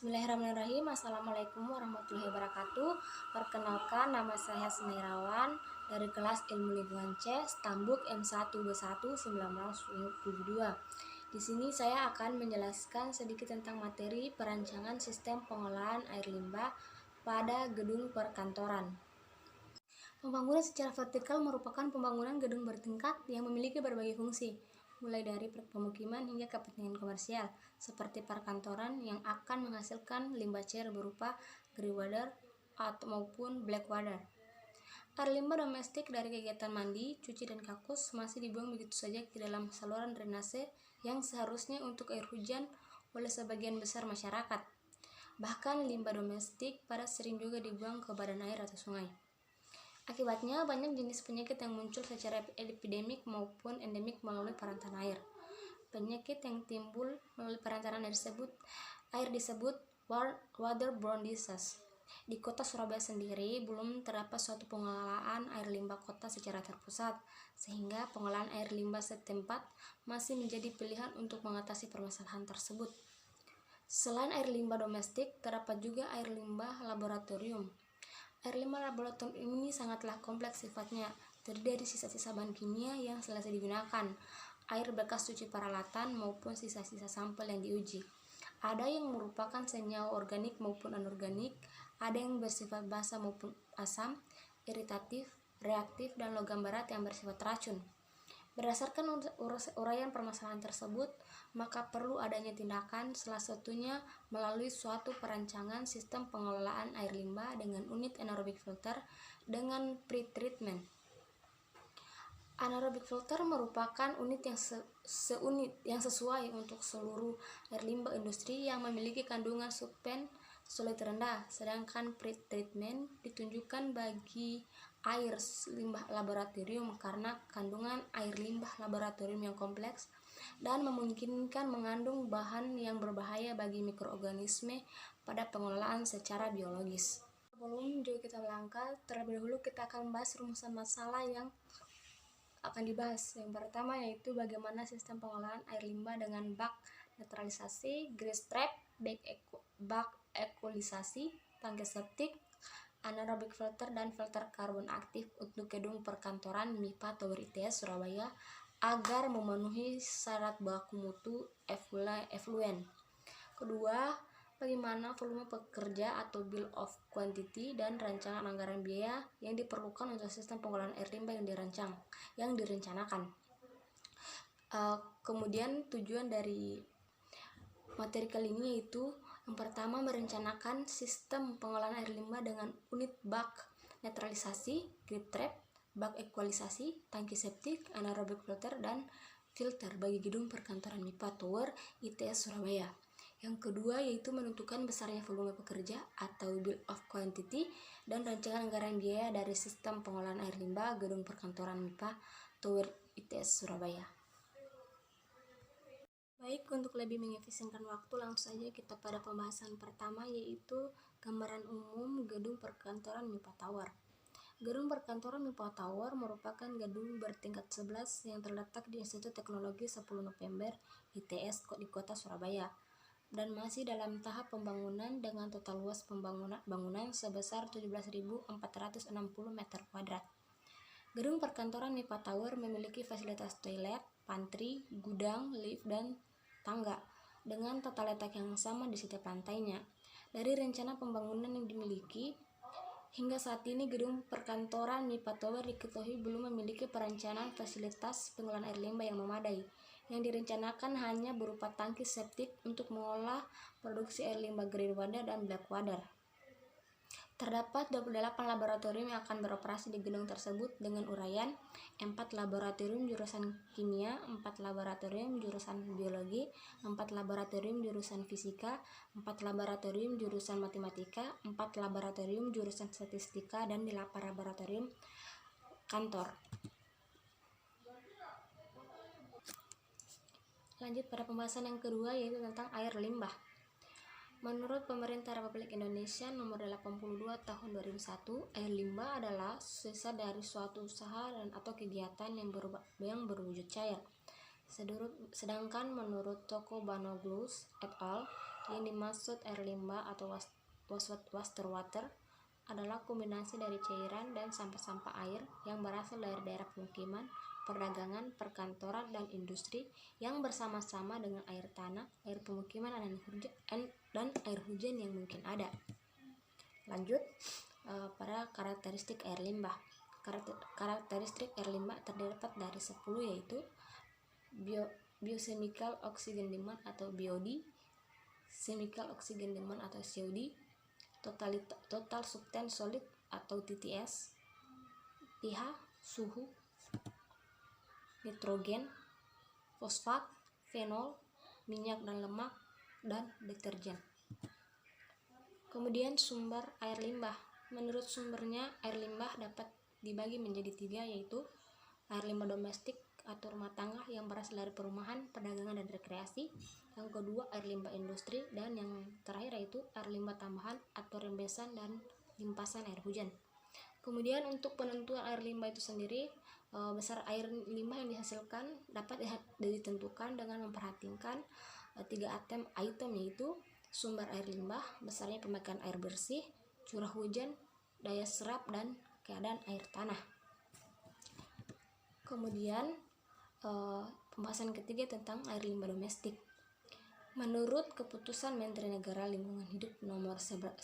Bismillahirrahmanirrahim. Assalamualaikum warahmatullahi wabarakatuh. Perkenalkan, nama saya Sunairawan dari kelas Ilmu Lingkungan C, Stambuk M121-1922. Di sini saya akan menjelaskan sedikit tentang materi perancangan sistem pengolahan air limbah pada gedung perkantoran. Pembangunan secara vertikal merupakan pembangunan gedung bertingkat yang memiliki berbagai fungsi, mulai dari pemukiman hingga kepentingan komersial, seperti perkantoran yang akan menghasilkan limbah cair berupa grey water maupun black water. Air limbah domestik dari kegiatan mandi, cuci, dan kakus masih dibuang begitu saja ke dalam saluran drainase yang seharusnya untuk air hujan oleh sebagian besar masyarakat. Bahkan limbah domestik pada sering juga dibuang ke badan air atau sungai. Akibatnya, banyak jenis penyakit yang muncul secara epidemik maupun endemik melalui perantaran air. Penyakit yang timbul melalui perantaran air disebut waterborne disease. Di kota Surabaya sendiri, belum terdapat suatu pengelolaan air limbah kota secara terpusat, sehingga pengolahan air limbah setempat masih menjadi pilihan untuk mengatasi permasalahan tersebut. Selain air limbah domestik, terdapat juga air limbah laboratorium. Air limbah laboratorium ini sangatlah kompleks sifatnya, terdiri dari sisa-sisa bahan kimia yang selesai digunakan, air bekas cuci peralatan maupun sisa-sisa sampel yang diuji. Ada yang merupakan senyawa organik maupun anorganik, ada yang bersifat basa maupun asam, iritatif, reaktif, dan logam berat yang bersifat racun. Berdasarkan uraian permasalahan tersebut, maka perlu adanya tindakan, salah satunya melalui suatu perancangan sistem pengelolaan air limbah dengan unit anaerobic filter dengan pre-treatment. Anaerobic filter merupakan unit yang sesuai untuk seluruh air limbah industri yang memiliki kandungan solvent sulit rendah, sedangkan pre-treatment ditunjukkan bagi air limbah laboratorium karena kandungan air limbah laboratorium yang kompleks dan memungkinkan mengandung bahan yang berbahaya bagi mikroorganisme pada pengelolaan secara biologis. Sebelum jauh kita melangkah, terlebih dahulu kita akan membahas rumusan masalah yang akan dibahas. Yang pertama yaitu bagaimana sistem pengolahan air limbah dengan bak netralisasi, grease trap, bak ekualisasi, tangki septik, anaerobic filter, dan filter karbon aktif untuk gedung perkantoran MIPA Tower ITS Surabaya agar memenuhi syarat baku mutu effluent. Kedua, bagaimana volume pekerja atau bill of quantity dan rancangan anggaran biaya yang diperlukan untuk sistem pengolahan air limbah yang direncanakan. Kemudian tujuan dari materi kali ini yaitu yang pertama merencanakan sistem pengolahan air limbah dengan unit bak netralisasi, grip trap, bak ekualisasi, tangki septik, anaerobic filter, dan filter bagi gedung perkantoran MIPA Tower ITS Surabaya. Yang kedua yaitu menentukan besarnya volume pekerja atau bill of quantity dan rancangan anggaran biaya dari sistem pengolahan air limbah gedung perkantoran MIPA Tower ITS Surabaya. Baik, untuk lebih mengefisienkan waktu, langsung saja kita pada pembahasan pertama yaitu gambaran umum gedung perkantoran MIPA Tower. Gedung perkantoran MIPA Tower merupakan gedung bertingkat 11 yang terletak di Institut Teknologi 10 November ITS di Kota Surabaya dan masih dalam tahap pembangunan dengan total luas bangunan sebesar 17.460 meter kuadrat. Gedung perkantoran MIPA Tower memiliki fasilitas toilet, pantry, gudang, lift, dan tangga dengan tata letak yang sama di setiap lantainya. Dari rencana pembangunan yang dimiliki hingga saat ini, gedung perkantoran MIPA Tower diketahui belum memiliki perencanaan fasilitas pengolahan air limbah yang memadai. Yang direncanakan hanya berupa tangki septik untuk mengolah produksi air limbah grey water dan black water. Terdapat 28 laboratorium yang akan beroperasi di gedung tersebut dengan uraian 4 laboratorium jurusan kimia, 4 laboratorium jurusan biologi, 4 laboratorium jurusan fisika, 4 laboratorium jurusan matematika, 4 laboratorium jurusan statistika, dan 8 laboratorium kantor. Lanjut pada pembahasan yang kedua yaitu tentang air limbah. Menurut Pemerintah Republik Indonesia Nomor 82 Tahun 2001, air limbah adalah sisa dari suatu usaha dan atau kegiatan yang berwujud cair. Sedangkan menurut Toko Banoglus et al., Yang dimaksud air limbah atau wastewater adalah kombinasi dari cairan dan sampah-sampah air yang berasal dari daerah pemukiman, perdagangan, perkantoran, dan industri yang bersama-sama dengan air tanah, air pemukiman, dan air hujan yang mungkin ada. Lanjut pada karakteristik air limbah. Karakteristik air limbah terdapat dari 10, yaitu biochemical oxygen demand atau BOD, chemical oxygen demand atau COD, total substance solid atau TTS, pH, suhu, nitrogen, fosfat, fenol, minyak dan lemak, dan deterjen. Kemudian sumber air limbah. Menurut sumbernya, air limbah dapat dibagi menjadi 3, yaitu air limbah domestik atau rumah tangga yang berasal dari perumahan, perdagangan, dan rekreasi. Yang kedua, air limbah industri, dan yang terakhir yaitu air limbah tambahan atau rembesan dan limpasan air hujan. Kemudian untuk penentuan air limbah itu sendiri, besar air limbah yang dihasilkan dapat ditentukan dengan memperhatikan 3 item, yaitu sumber air limbah, besarnya pemakaian air bersih, curah hujan, daya serap, dan keadaan air tanah. Kemudian pembahasan ketiga tentang air limbah domestik. Menurut keputusan Menteri Negara Lingkungan Hidup nomor 112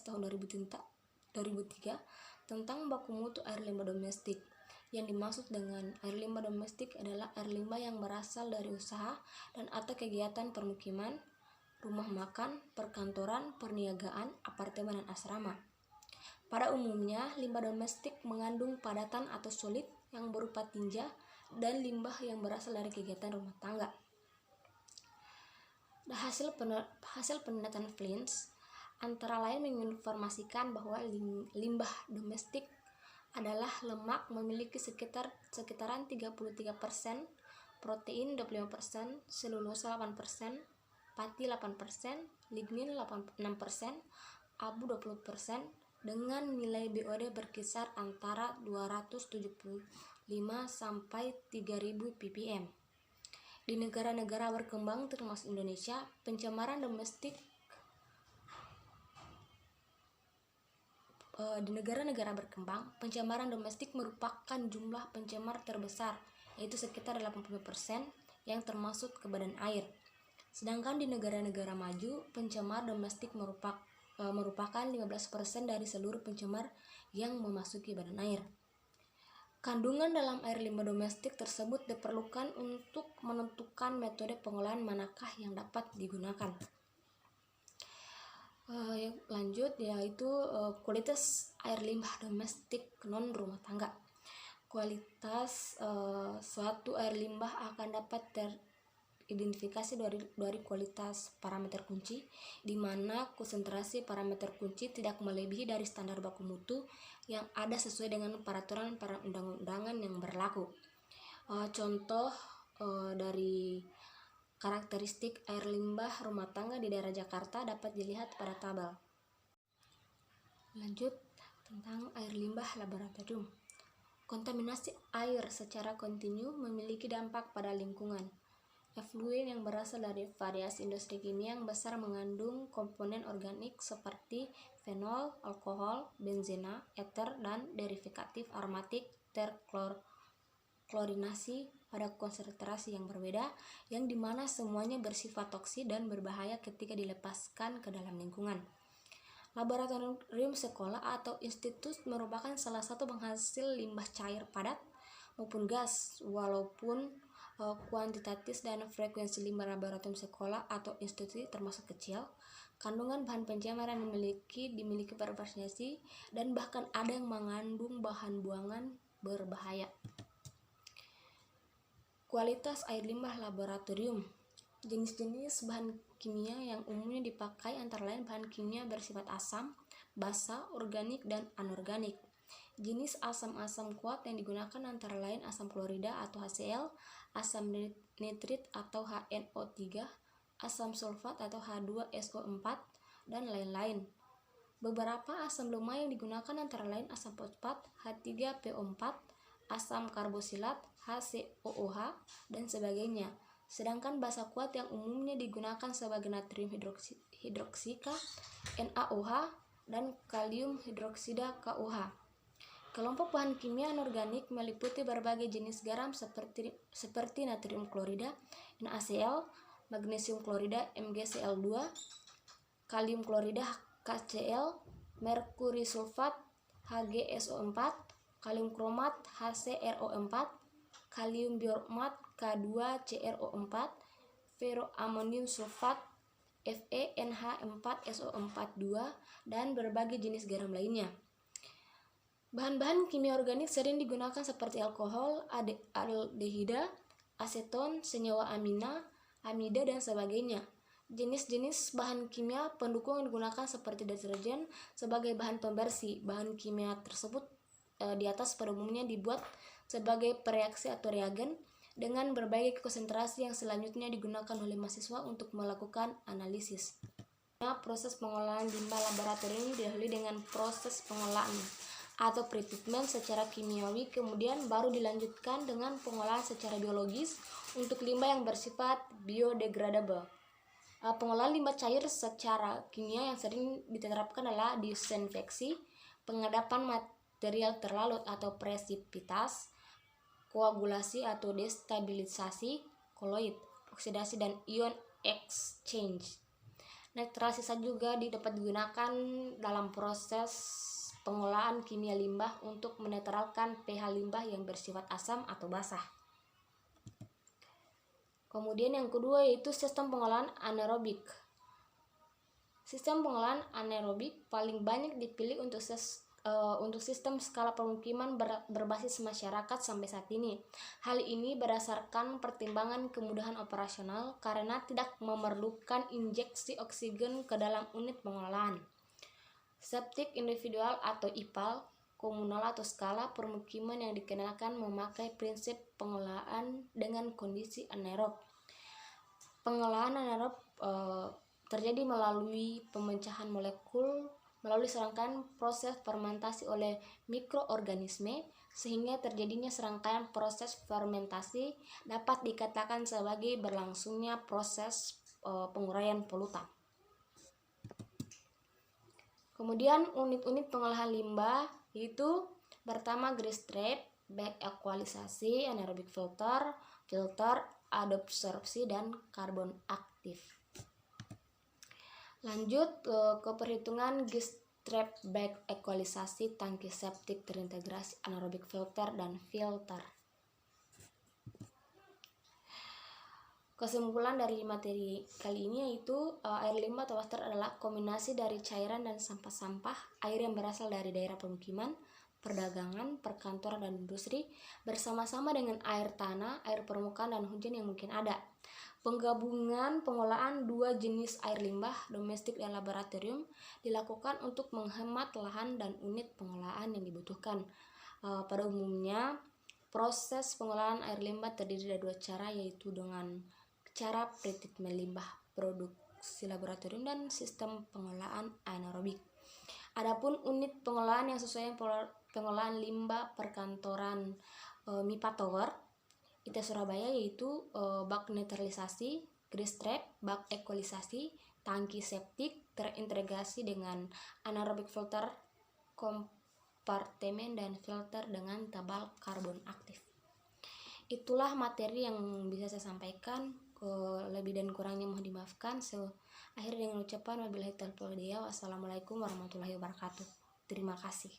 tahun 2003 tentang baku mutu air limbah domestik. Yang dimaksud dengan air limbah domestik adalah air limbah yang berasal dari usaha dan atau kegiatan permukiman, rumah makan, perkantoran, perniagaan, apartemen, dan asrama. Pada umumnya, limbah domestik mengandung padatan atau solid yang berupa tinja dan limbah yang berasal dari kegiatan rumah tangga. Hasil penelitian Flins antara lain menginformasikan bahwa limbah domestik adalah lemak memiliki sekitaran 33%, protein 25%, selulosa 8%, pati 8%, lignin 6%, abu 20%, dengan nilai BOD berkisar antara 275 sampai 3000 ppm. Di negara-negara berkembang termasuk Indonesia, pencemaran domestik merupakan jumlah pencemar terbesar, yaitu sekitar 80% yang termasuk ke badan air. Sedangkan di negara-negara maju, pencemar domestik merupakan 15% dari seluruh pencemar yang memasuki badan air. Kandungan dalam air limbah domestik tersebut diperlukan untuk menentukan metode pengolahan manakah yang dapat digunakan. Lanjut, yaitu kualitas air limbah domestik non rumah tangga. Kualitas suatu air limbah akan dapat teridentifikasi dari kualitas parameter kunci, di mana konsentrasi parameter kunci tidak melebihi dari standar baku mutu yang ada sesuai dengan peraturan perundang-undangan yang berlaku. Contoh dari karakteristik air limbah rumah tangga di daerah Jakarta dapat dilihat pada tabel. Lanjut tentang air limbah laboratorium. Kontaminasi air secara kontinu memiliki dampak pada lingkungan. Efluent yang berasal dari variasi industri kimia yang besar mengandung komponen organik seperti fenol, alkohol, benzena, eter, dan derivatif aromatik terklorinasi pada konsentrasi yang berbeda, yang dimana semuanya bersifat toksik dan berbahaya ketika dilepaskan ke dalam lingkungan. Laboratorium sekolah atau institut merupakan salah satu penghasil limbah cair padat maupun gas, walaupun kuantitatif dan frekuensi limbah laboratorium sekolah atau institusi termasuk kecil. Kandungan bahan pencemar yang dimiliki bervariasi dan bahkan ada yang mengandung bahan buangan berbahaya. Kualitas air limbah laboratorium. Jenis-jenis bahan kimia yang umumnya dipakai antara lain bahan kimia bersifat asam, basa, organik, dan anorganik. Jenis asam-asam kuat yang digunakan antara lain asam klorida atau HCl, asam nitrit atau HNO3, asam sulfat atau H2SO4, dan lain-lain. Beberapa asam lemah yang digunakan antara lain asam fosfat, H3PO4, asam karbosilat, HCOOH, dan sebagainya. sedangkan basa kuat yang umumnya digunakan sebagai natrium hidroksida NaOH dan kalium hidroksida KOH. Kelompok bahan kimia anorganik meliputi berbagai jenis garam seperti natrium klorida NaCl, magnesium klorida MgCl2, kalium klorida KCl, merkuri sulfat HgSO4, kalium kromat HCrO4, kalium bromat K2CrO4, ferroamonium sulfat FeNH4SO42, dan berbagai jenis garam lainnya. Bahan-bahan kimia organik sering digunakan seperti alkohol, aldehida, aseton, senyawa amida, dan sebagainya. Jenis-jenis bahan kimia pendukung yang digunakan seperti deterjen sebagai bahan pembersih. Bahan kimia tersebut di atas pada umumnya dibuat sebagai pereaksi atau reagen dengan berbagai konsentrasi yang selanjutnya digunakan oleh mahasiswa untuk melakukan analisis. Proses pengolahan limbah laboratorium didahului dengan proses pengolahan atau pretreatment secara kimiawi, kemudian baru dilanjutkan dengan pengolahan secara biologis untuk limbah yang bersifat biodegradable. Pengolahan limbah cair secara kimia yang sering diterapkan adalah disinfeksi, pengendapan material terlarut atau presipitas, koagulasi atau destabilisasi koloid, oksidasi dan ion exchange. Netralisasi juga dapat digunakan dalam proses pengolahan kimia limbah untuk menetralkan pH limbah yang bersifat asam atau basah. Kemudian yang kedua yaitu sistem pengolahan anaerobik. Sistem pengolahan anaerobik paling banyak dipilih untuk sistem skala permukiman berbasis masyarakat sampai saat ini. Hal ini berdasarkan pertimbangan kemudahan operasional karena tidak memerlukan injeksi oksigen ke dalam unit pengolahan. Septic individual atau IPAL, komunal atau skala permukiman yang dikenakan memakai prinsip pengolahan dengan kondisi anaerob. Pengolahan anaerob terjadi melalui pemecahan molekul melalui serangkaian proses fermentasi oleh mikroorganisme, sehingga terjadinya serangkaian proses fermentasi dapat dikatakan sebagai berlangsungnya proses penguraian polutan. Kemudian unit-unit pengolahan limbah yaitu pertama grease trap, back equalisasi, anaerobic filter, adsorpsi, dan karbon aktif. Lanjut ke perhitungan grease trap, back equalisasi, tangki septik terintegrasi, anaerobic filter, dan filter. Kesimpulan dari materi kali ini yaitu air limbah atau waster adalah kombinasi dari cairan dan sampah-sampah air yang berasal dari daerah pemukiman, perdagangan, perkantoran, dan industri bersama-sama dengan air tanah, air permukaan, dan hujan yang mungkin ada. Penggabungan pengolahan dua jenis air limbah, domestik dan laboratorium, dilakukan untuk menghemat lahan dan unit pengolahan yang dibutuhkan. Pada umumnya, proses pengolahan air limbah terdiri dari dua cara, yaitu dengan cara pretreatment limbah produksi laboratorium dan sistem pengolahan anaerobik. Adapun unit pengolahan yang sesuai pengolahan limbah perkantoran MIPA Tower IT Surabaya yaitu bak netralisasi, grease trap, bak equalisasi, tangki septik terintegrasi dengan anaerobic filter, kompartemen, dan filter dengan tabal karbon aktif. Itulah materi yang bisa saya sampaikan. Lebih dan kurangnya mohon dimaafkan. Akhir dengan ucapan wabillahi taufiq wal hidayah. Wassalamualaikum warahmatullahi wabarakatuh. Terima kasih.